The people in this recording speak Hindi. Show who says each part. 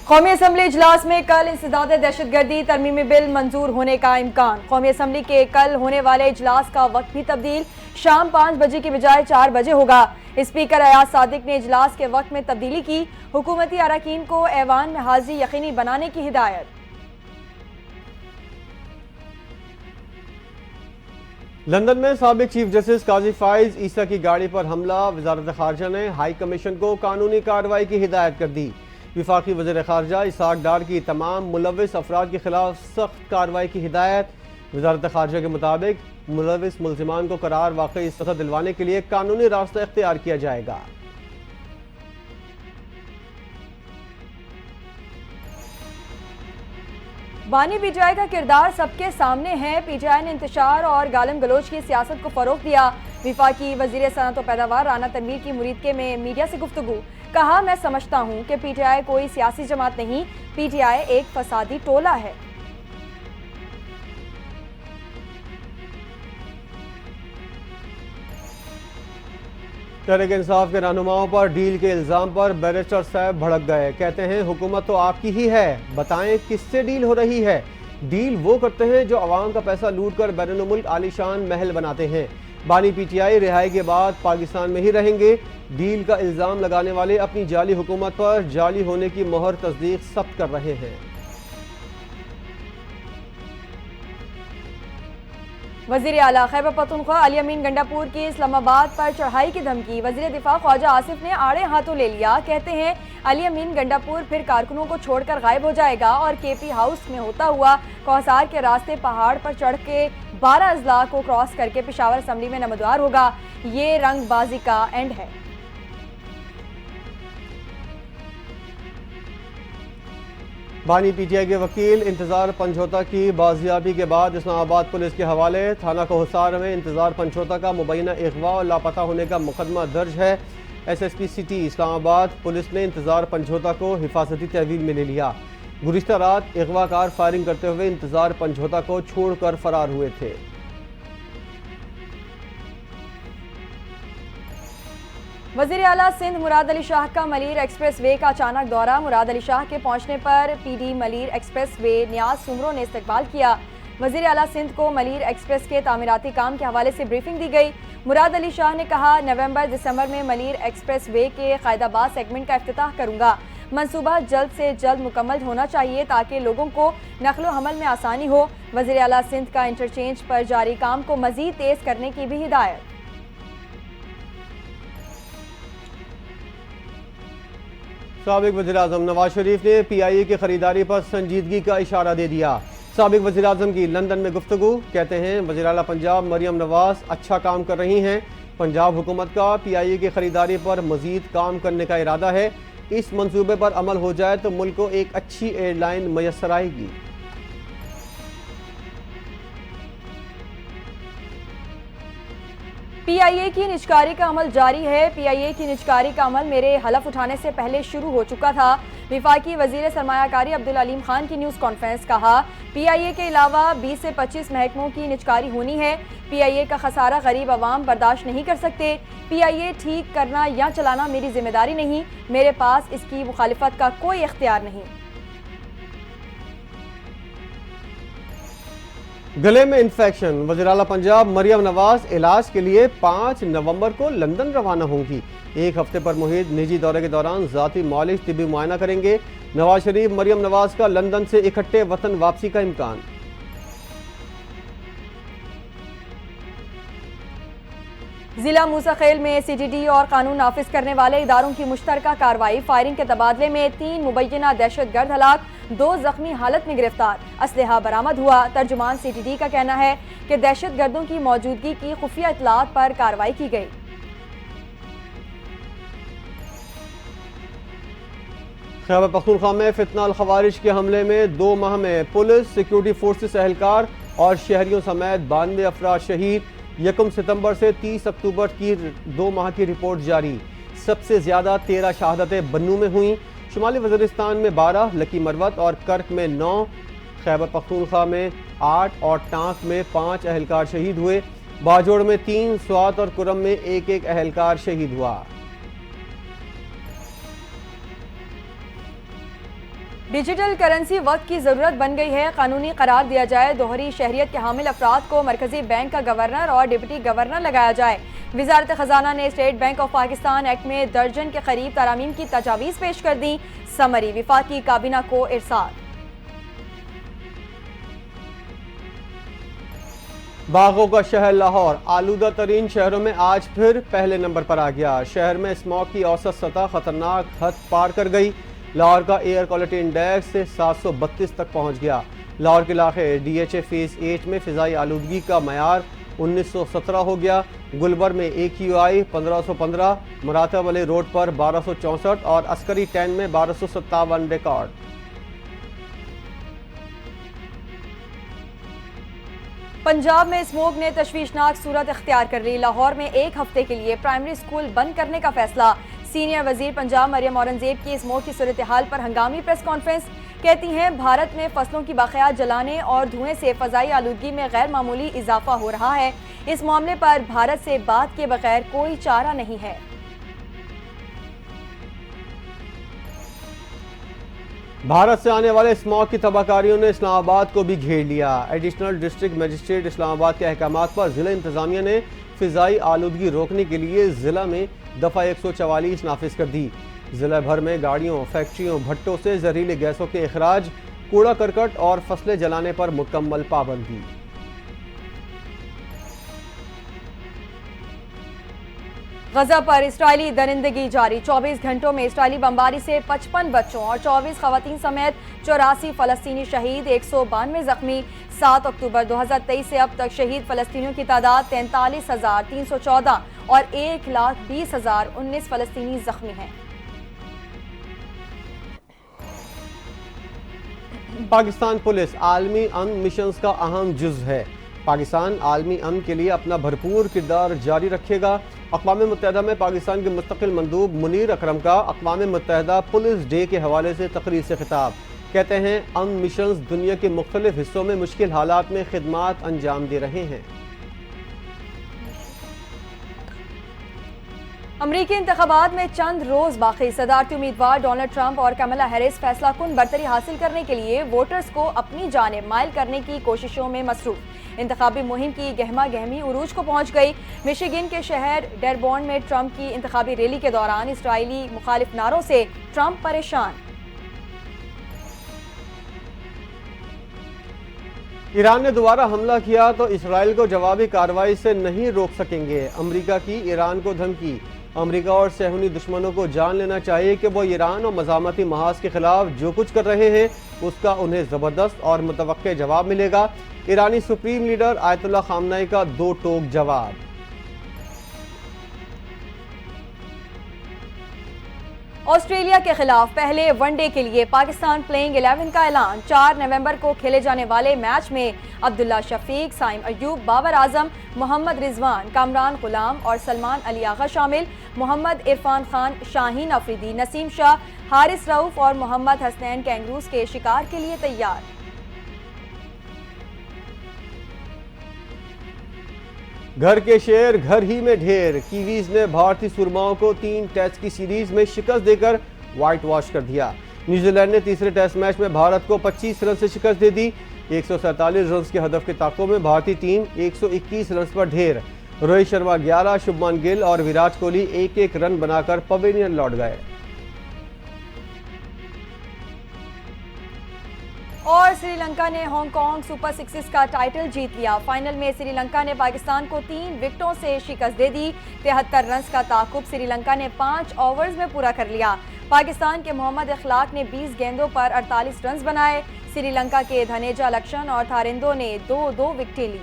Speaker 1: कौमी असम्बली इजलास में कल इंसदाद दहशतगर्दी तरमीमी बिल मंजूर होने का इम्कान। कौमी असम्बली के कल होने वाले इजलास का वक्त भी तब्दील, शाम 5 बजे की बजाय 4 बजे होगा। स्पीकर अयाज सादिक ने इजलास के वक्त में तब्दीली की, हुकूमती अरकान को ऐवान में हाजिरी यकीनी बनाने की हिदायत।
Speaker 2: लंदन में साबिक चीफ जस्टिस काजी फाइज ईसा की गाड़ी पर हमला, वजारत खारजा ने हाई कमीशन को कानूनी कार्रवाई की हिदायत कर दी। विफाकी वज़ीर खारजा इसहाक डार की तमाम मुलविस अफराद के खिलाफ सख्त कार्रवाई की हिदायत। वजारत खारजा के मुताबिक मुलविस मुल्ज़िमान को करार वाकई सतह दिलवाने के लिए कानूनी रास्ता इख्तियार किया जाएगा।
Speaker 1: बानी पीटीआई का किरदार सबके सामने है। पीटीआई ने इंतशार और गालम गलोच की सियासत को फरोग दिया। विफाकी वजीर सनअत व पैदावार राना तनवीर की मुरीदके में मीडिया से गुफ्तगू, कहा मैं समझता हूँ कि पीटीआई कोई सियासी जमात नहीं, पीटीआई एक फसादी टोला है।
Speaker 2: तहरीक इंसाफ के रहनुमाओं पर डील के इल्जाम पर बैरिस्टर साहब भड़क गए। कहते हैं हुकूमत तो आपकी ही है, बताएं किससे डील हो रही है। डील वो करते हैं जो अवाम का पैसा लूट कर बैरून मुल्क आलीशान महल बनाते हैं। बानी पीटीआई रिहाई के बाद पाकिस्तान में ही रहेंगे। डील का इल्जाम लगाने वाले अपनी जाली हुकूमत पर जाली होने की मोहर तस्दीक सख्त कर रहे हैं।
Speaker 1: वजीर आला खैबर पख्तूनख्वा अली अमीन गंडापुर की इस्लामाबाद पर चढ़ाई की धमकी, वजीर दिफा ख्वाजा आसिफ ने आड़े हाथों ले लिया। कहते हैं अली अमीन गंडापुर फिर कारकुनों को छोड़कर गायब हो जाएगा और केपी हाउस में होता हुआ कौसार के रास्ते पहाड़ पर चढ़ के 12 अजला को क्रॉस करके पेशावर असम्बली में नमदार होगा। ये रंगबाजी का एंड है।
Speaker 2: बानी पीटीआई के वकील इंतजार पंचोता की बाजियाबी के बाद इस्लामाबाद पुलिस के हवाले। थाना कोहसार में इंतजार पंचोता का मुबैना अगवा और लापता होने का मुकदमा दर्ज है। SSP सिटी इस्लामाबाद पुलिस ने इंतजार पंचोता को हिफाजती तहवील में ले लिया। गुज़िश्ता रात अगवाकार फायरिंग करते हुए इंतजार पंचोता को छोड़कर फरार हुए थे।
Speaker 1: वज़ीर आला सिंध मुराद अली शाह का मलीर एक्सप्रेस वे का अचानक दौरा। मुराद अली शाह के पहुंचने पर PD मलीर एक्सप्रेस वे नियाज सुमरो ने इस्तकबाल किया। वज़ीर आला सिंध को मलीर एक्सप्रेस के तामीराती काम के हवाले से ब्रीफिंग दी गई। मुराद अली शाह ने कहा नवंबर दिसंबर में मलीर एक्सप्रेस वे के क़ायदाबाद सेगमेंट का इफ्तिताह करूंगा। मंसूबा जल्द से जल्द मुकम्मल होना चाहिए ताकि लोगों को नकलो हमल में आसानी हो। वज़ीर आला सिंध का इंटरचेंज पर जारी काम को मज़ीद तेज़ करने की भी हिदायत।
Speaker 2: साबिक वज़ीर-ए-आज़म नवाज शरीफ ने PIA की खरीदारी पर संजीदगी का इशारा दे दिया। साबिक वज़ीर-ए-आज़म की लंदन में गुफ्तगू, कहते हैं वज़ीर आला पंजाब मरियम नवाज अच्छा काम कर रही हैं। पंजाब हुकूमत का PIA की खरीदारी पर मजीद काम करने का इरादा है। इस मंसूबे पर अमल हो जाए तो मुल्क को एक अच्छी एयरलाइन मैसर आएगी।
Speaker 1: PIA की निजकारी का अमल जारी है। PIA की निजकारी का अमल मेरे हलफ उठाने से पहले शुरू हो चुका था। विफाकी वजीर सरमायाकारी अब्दुल अलीम खान की न्यूज़ कॉन्फ्रेंस, कहा PIA के अलावा 20 से 25 महकमों की निजकारी होनी है। PIA का खसारा गरीब आवाम बर्दाश्त नहीं कर सकते। PIA ठीक करना या चलाना मेरी जिम्मेदारी नहीं, मेरे पास इसकी मुखालिफत का कोई इख्तियार नहीं।
Speaker 2: गले में इन्फेक्शन, वज़ीर आला पंजाब मरियम नवाज इलाज के लिए 5 नवंबर को लंदन रवाना होंगी। एक हफ्ते पर मुहित निजी दौरे के दौरान ज़ाती मालिश तिब्बी मुआयना करेंगे। नवाज शरीफ मरियम नवाज का लंदन से इकट्ठे वतन वापसी का इम्कान।
Speaker 1: जिला मूसाखेल में CTD और कानून नाफिज करने वाले इदारों की मुश्तरका कार्रवाई। फायरिंग के तबादले में 3 मुबैना दहशतगर्द हलाक, 2 जख्मी हालत में गिरफ्तार। असलहा बरामद हुआ। तर्जुमान CTD का कहना है कि दहशतगर्दों की मौजूदगी की खुफिया इतलात पर कार्रवाई की गई।
Speaker 2: खैबर पख्तूनख्वा में फितना अल खवारिज के हमले में 2 माह में पुलिस, सिक्योरिटी फोर्सेस एहलकार और शहरियों समेत 92 अफराद शहीद। 1 सितंबर से 30 अक्टूबर की 2 माह की रिपोर्ट जारी। सबसे ज्यादा 13 शहादतें बन्नू में हुई। शुमाली वज़ीरिस्तान में 12, लकी मरवत और कर्क में 9, खैबर पख्तूनख्वा में 8 और टांक में 5 अहलकार शहीद हुए। बाजोड़ में 3, स्वात और कुरम में 1-1 अहलकार शहीद हुआ।
Speaker 1: डिजिटल करेंसी वक्त की जरूरत बन गई है। कानूनी करार दिया जाए, दोहरी शहरियत के हामिल अफराद को मरकजी बैंक का गवर्नर और डिप्टी गवर्नर लगाया जाए। वजारत खजाना ने state bank of Pakistan act में दर्जन के करीब तरामीम की तजावीज़ पेश कर दी। समरी विफाकी काबीना को इरसाल।
Speaker 2: बागों का शहर लाहौर आलूदा तरीन शहरों में आज फिर पहले नंबर पर आ गया। शहर में स्मॉग की औसत सतह खतरनाक हद पार कर गई। लाहौर का एयर क्वालिटी इंडेक्स 732 तक पहुंच गया। लाहौर के इलाके DHA फेज 8 में फिजाई आलूदगी का मयार 1917 हो गया। गुलबर में AQI 1515, मुरातब वाले रोड पर 1264 और अस्करी 10 में 1257 रिकॉर्ड।
Speaker 1: पंजाब में स्मोक ने तशवीशनाक सूरत इख्तियार कर ली। लाहौर में एक हफ्ते के लिए प्राइमरी स्कूल बंद करने का फैसला। सीनियर वजीर पंजाब मरियम औरंगजेब की स्मोक की सूरत हाल पर हंगामी प्रेस कॉन्फ्रेंस। कहती हैं भारत में फसलों की बाक़ियात जलाने और धुएं से फ़ज़ाई आलूदगी में गैर मामूली इजाफा हो रहा है। इस मामले पर भारत से बात के बगैर कोई चारा नहीं है।
Speaker 2: भारत से आने वाले स्मॉग की तबाहकारियों ने इस्लामाबाद को भी घेर लिया। एडिशनल डिस्ट्रिक्ट मजिस्ट्रेट इस्लामाबाद के अहकामात पर जिला इंतजामिया ने फिजाई आलूदगी रोकने के लिए जिला में दफ़ा 144 नाफिज कर दी। जिला भर में गाड़ियों, फैक्ट्रियों, भट्टों से जहरीले गैसों के अखराज, कूड़ा करकट और फसलें जलाने पर मुकम्मल पाबंदी।
Speaker 1: गजा पर इसराइली दरिंदगी जारी। 24 घंटों में इसराइली बमबारी से 55 बच्चों और 24 खवातीन समेत 84 फलस्तीनी शहीद, 192 जख्मी। 7 अक्टूबर 2023 से अब तक शहीद फलस्तीनियों की तादाद 43,314 और 1,20,019 फलस्तीनी जख्मी हैं।
Speaker 2: पाकिस्तान पुलिस आलमी अमन मिशन का अहम जुज़ है। पाकिस्तान आलमी अमन के लिए अपना भरपूर किरदार जारी रखेगा। अक़वाम मुत्तहिदा में पाकिस्तान के मुस्तक़िल मंदूब मुनीर अकरम का अक़वाम मुत्तहिदा पुलिस डे के हवाले से तकरीर से खिताब। कहते हैं अमन मिशन दुनिया के मुख्तलिफ हिस्सों में मुश्किल हालात में खिदमात अंजाम दे रहे हैं।
Speaker 1: अमरीकी इंतखाबात में चंद रोज बाकी। सदारती उम्मीदवार डोनाल्ड ट्रंप और कमला हैरिस फैसला कुन बरतरी हासिल करने के लिए वोटर्स को अपनी जानिब माइल करने की कोशिशों में मसरूफ। इंतखाबी मुहिम की गहमा गहमी उरूज को पहुंच गई। मिशिगन के शहर डेरबॉर्न में ट्रंप की इंतखाबी रैली के दौरान इसराइली मुखालिफ नारों से ट्रंप परेशान।
Speaker 2: ईरान ने दोबारा हमला किया तो इसराइल को जवाबी कार्रवाई से नहीं रोक सकेंगे। अमेरिका की ईरान को धमकी। अमेरिका और सहूनी दुश्मनों को जान लेना चाहिए कि वो ईरान और मज़ामती महाज के खिलाफ जो कुछ कर रहे हैं उसका उन्हें ज़बरदस्त और मुतवक्के जवाब मिलेगा। ईरानी सुप्रीम लीडर आयतुल्लाह खामनेई का दो टोक जवाब।
Speaker 1: ऑस्ट्रेलिया के खिलाफ पहले वनडे के लिए पाकिस्तान प्लेइंग 11 का ऐलान। 4 नवंबर को खेले जाने वाले मैच में अब्दुल्ला शफीक, साइम अयूब, बाबर आजम, मोहम्मद रिजवान, कामरान गुलाम और सलमान अली आगा शामिल। मोहम्मद इरफान खान, शाहीन अफरीदी, नसीम शाह, हारिस रऊफ और मोहम्मद हसनैन कैंगरूज के शिकार के लिए तैयार।
Speaker 2: घर के शेर घर ही में ढेर। कीवीज ने भारतीय सुरमाओं को 3 टेस्ट की सीरीज में शिकस्त देकर व्हाइट वॉश कर दिया। न्यूजीलैंड ने तीसरे टेस्ट मैच में भारत को 25 रन से शिकस्त दे दी। 147 रन के हदफ के ताकों में भारतीय टीम 121 रन पर ढेर। रोहित शर्मा 11, शुभमन गिल और विराट कोहली 1-1 रन बनाकर पवेलियन लौट गए।
Speaker 1: और श्रीलंका ने हांगकांग सुपर सिक्सेस का टाइटल जीत लिया। फाइनल में श्रीलंका ने पाकिस्तान को 3 विकेटों से शिकस्त दे दी। 73 रन का ताकुब श्रीलंका ने 5 ओवर्स में पूरा कर लिया। पाकिस्तान के मोहम्मद इखलाक ने 20 गेंदों पर 48 रन बनाए। श्रीलंका के धनेजा लक्षण और थारिंदो ने 2-2 विकेटें ली।